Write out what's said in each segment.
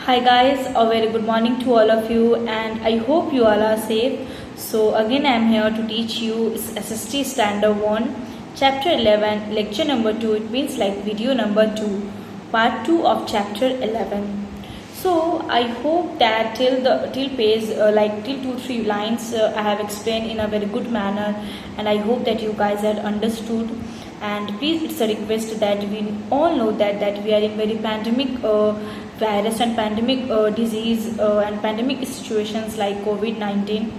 Hi guys, a very good morning to all of you, and I hope you all are safe. So again I am here to teach you SST Standard 1, Chapter 11, Lecture number 2. It means like video number 2, Part 2 of Chapter 11. So I hope that till page till 2-3 lines I have explained in a very good manner, and I hope that you guys had understood. And please, it's a request that we all know that we are in very pandemic virus and pandemic disease and pandemic situations like COVID-19.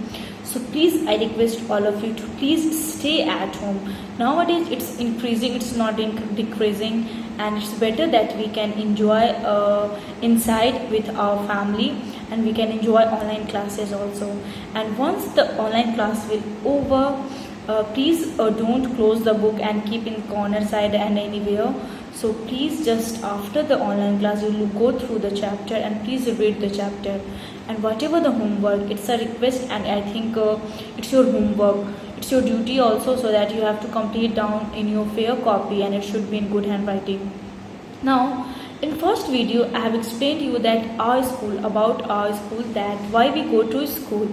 So please, I request all of you to please stay at home. Nowadays it's increasing, it's not decreasing, and it's better that we can enjoy inside with our family, and we can enjoy online classes also. And once the online class will over, please don't close the book and keep in corner side and anywhere. So please, just after the online class you will go through the chapter and please read the chapter, and whatever the homework, it's a request, and I think it's your homework, it's your duty also, so that you have to complete down in your fair copy, and it should be in good handwriting. Now in first video I have explained you that about our school, that why we go to school,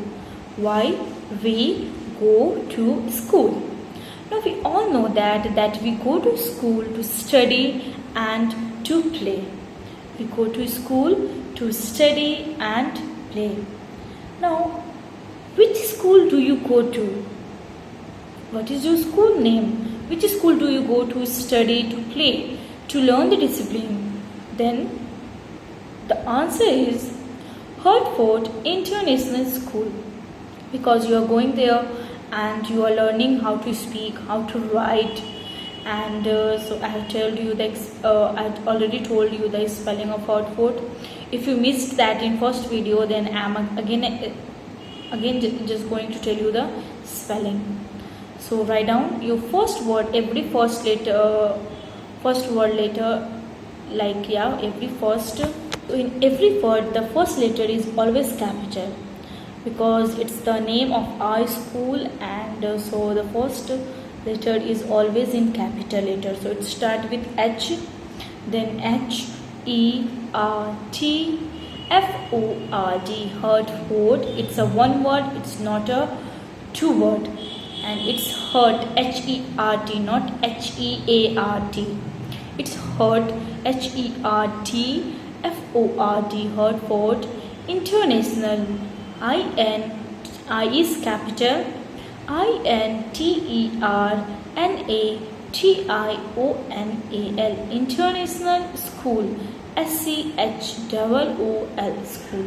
why we go to school. Now we all know that we go to school to study and to play. We go to school to study and play. Now, which school do you go to? What is your school name? Which school do you go to study, to play, to learn the discipline? Then the answer is Hertford International School, because you are going there and you are learning how to speak, how to write. And so I have told you that I already told you the spelling of Hertford. If you missed that in first video, then I am again just going to tell you the spelling. So write down your first word, every first word letter, like every first. So in every word the first letter is always capital, because it's the name of our school, and so the first letter is always in capital letter. So it starts with H, then H-E-R-T-F-O-R-D, Hertford. It's a one word, it's not a two word, and it's Hert, H-E-R-T, not H-E-A-R-T. It's Hert, H-E-R-T-F-O-R-D, Hertford International. I is capital, INTERNATIONAL, International School, SCHOOL, School.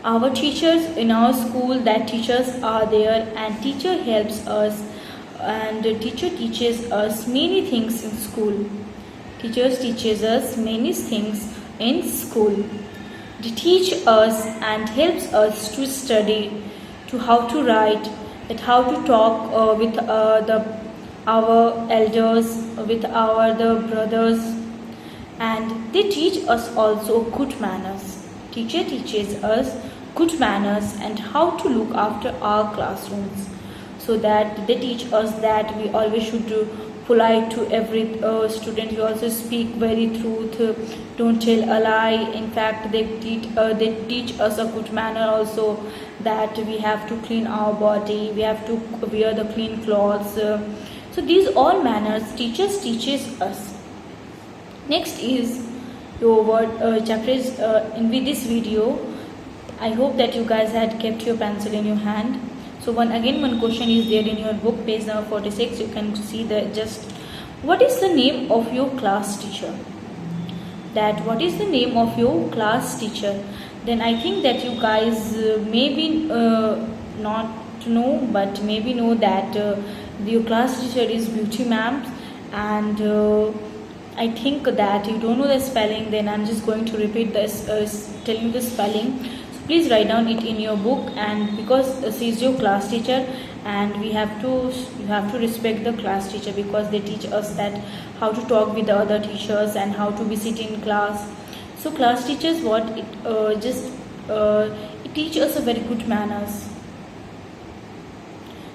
Our teachers in our school, that teachers are there, and teacher helps us, and the teacher teaches us many things in school. Teachers teaches us many things in school. They teach us and helps us to study, to how to write, that how to talk with our elders, with the brothers, and they teach us also good manners. Teacher teaches us good manners and how to look after our classrooms, so that they teach us that we always should do polite to every student. We also speak very truth, don't tell a lie. In fact, they teach us a good manner also, that we have to clean our body, we have to wear the clean clothes. So these all manners teachers teaches us. Next is your word chapters in with this video. I hope that you guys had kept your pencil in your hand. So one question is there in your book, page number 46. You can see what is the name of your class teacher? What is the name of your class teacher? Then I think that you guys maybe not know, but maybe know that your class teacher is Beauty ma'am, and I think that you don't know the spelling. Then I'm just going to repeat this, telling the spelling. Please write down it in your book, and because she is your class teacher, and you have to respect the class teacher, because they teach us that how to talk with the other teachers and how to be sit in class. So class teachers, it teach us a very good manners.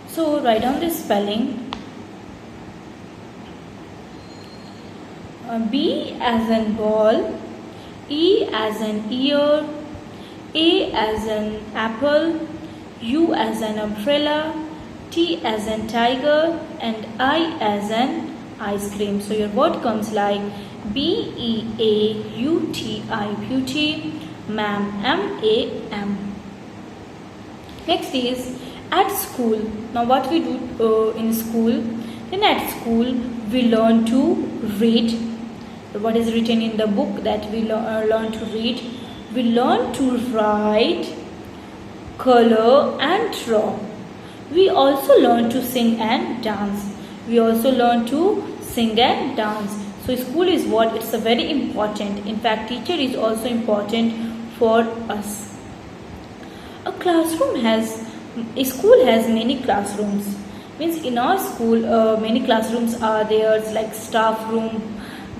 So write down the spelling. B as in ball, E as an ear, A as an apple, U as an umbrella, T as an tiger, and I as an ice cream. So your word comes like BEAUTI, beauty, ma'am, MAM. Next is at school. Now what we do in school? Then at school we learn to read. What is written in the book that we learn to read. We learn to write, color and draw. We also learn to sing and dance. We also learn to sing and dance. So school is what? It's a very important. In fact, teacher is also important for us. A school has many classrooms. Means in our school, many classrooms are there. It's like staff room,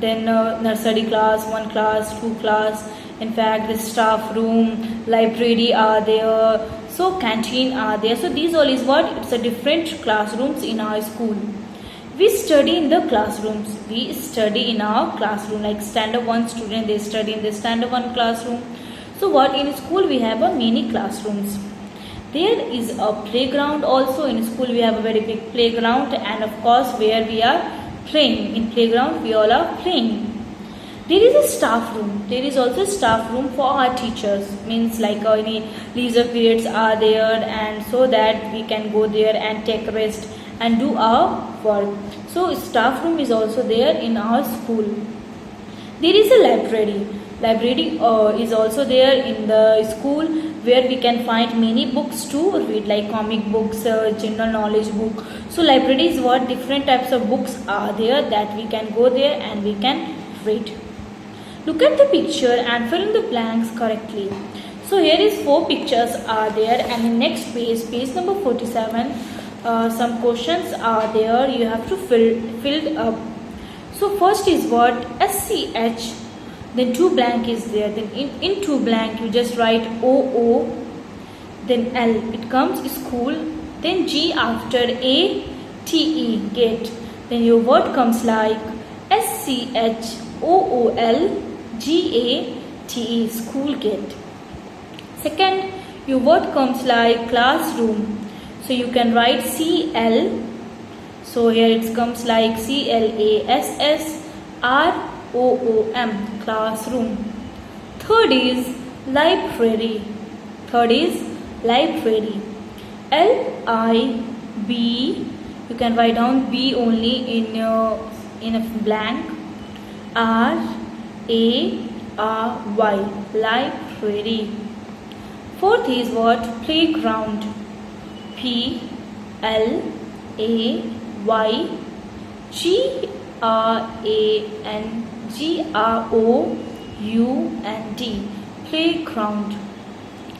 then nursery class, 1 class, 2 class. In fact, the staff room, library are there. So canteen are there. So these all is what? It's a different classrooms in our school. We study in the classrooms. We study in our classroom. Like standard 1 student, they study in the standard 1 classroom. So what? In school we have a many classrooms. There is a playground also. In school we have a very big playground, and of course where we are playing. In playground we all are playing. There is a staff room. There is also a staff room for our teachers. Means like any leisure periods are there, and so that we can go there and take rest and do our work. So staff room is also there in our school. There is a library. Library is also there in the school, where we can find many books to read, like comic books, general knowledge book. So library is what? Different types of books are there that we can go there and we can read. Look at the picture and fill in the blanks correctly. So here is 4 pictures are there, and in next page, page number 47, some questions are there. You have to fill up. So first is what? SCH. Then 2 blank is there. Then in 2 blank you just write OO. Then L. It comes school. Then G after A, TE, gate. Then your word comes like SCHOOL GATE, school gate. Second, your word comes like classroom. So you can write CL. So here it comes like CLASSROOM, classroom. Third is library. Third is library. LIB. You can write down B only in a blank. RARY, library. Fourth is what? Playground. PLAYGRANDGROUND, playground.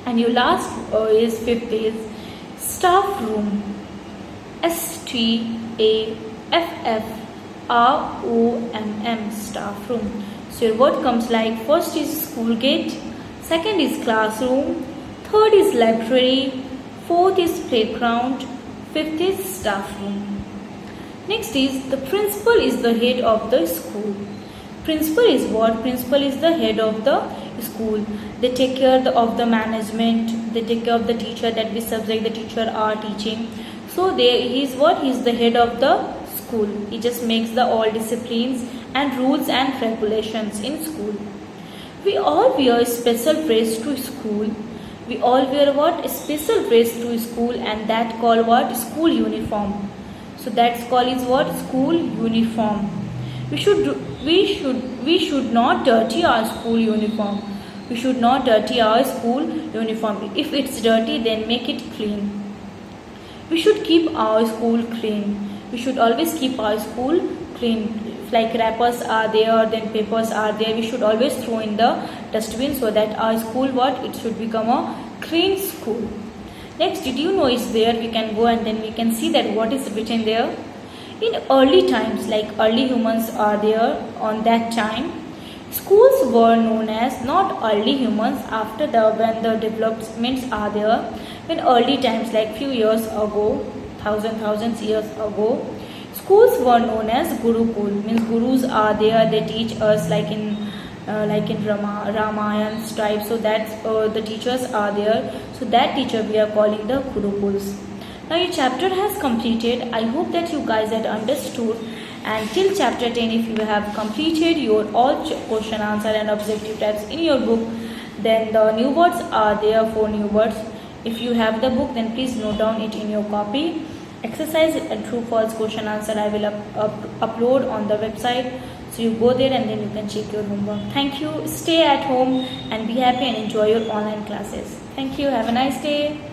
And your last is fifth is staff room. STAFFROOM, staff room. So your word comes like first is school gate, second is classroom, third is library, fourth is playground, fifth is staff room. Next is the principal is the head of the school. Principal is what? Principal is the head of the school. They take care of the management, they take care of the teacher, that which subject the teacher are teaching. So he is what? He is the head of the school. He just makes the all disciplines and rules and regulations in school. We all wear special dress to school. We all wear what? A special dress to school, and that called what? School uniform. So that's called is what? School uniform. We should not dirty our school uniform. We should not dirty our school uniform. If it's dirty, then make it clean. We should keep our school clean. We should always keep our school clean. Like wrappers are there, then papers are there, we should always throw in the dustbin, so that our school what? It should become a clean school. Next, did you know is there? We can go and then we can see that what is written there. In early times, like early humans are there, on that time schools were known as not early humans. After when the developments are there, in early times, like few years ago, thousands years ago, schools were known as Gurukul. Means gurus are there, they teach us, like in like in Ramayan type. So that's the teachers are there. So that teacher we are calling the Gurukuls. Now your chapter has completed. I hope that you guys had understood. And till chapter 10, if you have completed your all question answer and objective types in your book, then the new words are there, 4 new words. If you have the book, then please note down it in your copy. Exercise and true false question answer I will upload on the website. So you go there and then you can check your homework. Thank you. Stay at home and be happy and enjoy your online classes. Thank you. Have a nice day.